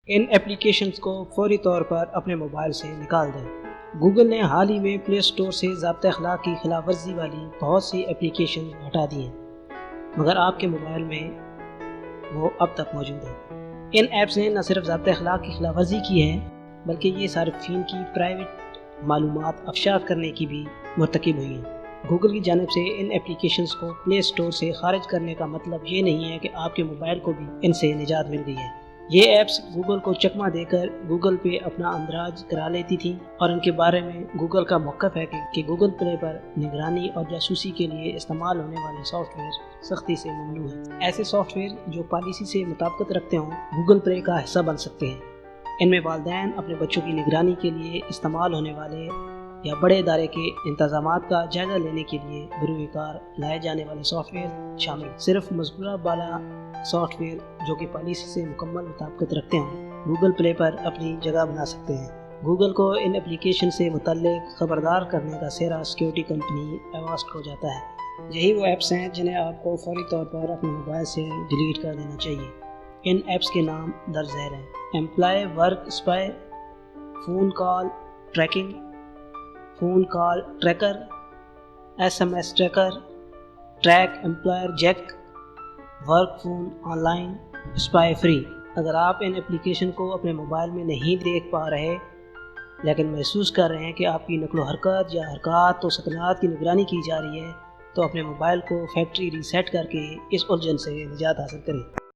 ان applications کو فوری طور پر اپنے موبائل سے نکال دیں۔ گوگل نے حال ہی میں پلے اسٹور سے ضابطۂ اخلاق کی خلاف ورزی والی بہت سی ایپلیکیشن ہٹا دی ہیں، مگر آپ کے موبائل میں وہ اب تک موجود ہیں۔ ان ایپس نے نہ صرف ضابطۂ اخلاق کی خلاف ورزی کی ہے، بلکہ یہ صارفین کی پرائیویٹ معلومات افشا کرنے کی بھی مرتکب ہوئی ہیں۔ گوگل کی جانب سے ان ایپلیکیشنز کو پلے اسٹور سے خارج کرنے کا مطلب یہ نہیں ہے کہ آپ کے موبائل کو بھی ان سے نجات مل گئی ہے۔ یہ ایپس گوگل کو چکمہ دے کر گوگل پہ اپنا اندراج کرا لیتی تھیں، اور ان کے بارے میں گوگل کا موقف ہے کہ گوگل پلے پر نگرانی اور جاسوسی کے لیے استعمال ہونے والے سافٹ ویئر سختی سے ممنوع ہیں۔ ایسے سافٹ ویئر جو پالیسی سے مطابقت رکھتے ہوں گوگل پلے کا حصہ بن سکتے ہیں۔ ان میں والدین اپنے بچوں کی نگرانی کے لیے استعمال ہونے والے یا بڑے ادارے کے انتظامات کا جائزہ لینے کے لیے بروئے کار لائے جانے والے سافٹ ویئر شامل ہیں۔ صرف مذکورہ بالا سافٹ ویئر جو کہ پالیسی سے مکمل مطابقت رکھتے ہوں گوگل پلے پر اپنی جگہ بنا سکتے ہیں۔ گوگل کو ان ایپلیکیشن سے متعلق خبردار کرنے کا سہرا سیکیورٹی کمپنی ایواسٹ کو جاتا ہے۔ یہی وہ ایپس ہیں جنہیں آپ کو فوری طور پر اپنے موبائل سے ڈیلیٹ کر دینا چاہیے۔ ان ایپس کے نام درج ذیل ہیں: employee work spy, phone call tracking, phone call tracker, SMS tracker, track employer جیک، work phone online, spy free. اگر آپ ان ایپلیکیشن کو اپنے موبائل میں نہیں دیکھ پا رہے لیکن محسوس کر رہے ہیں کہ آپ کی نقل و حرکت یا حرکات و سکنات کی نگرانی کی جا رہی ہے، تو اپنے موبائل کو فیکٹری ریسیٹ کر کے اس الجھن سے نجات حاصل کریں۔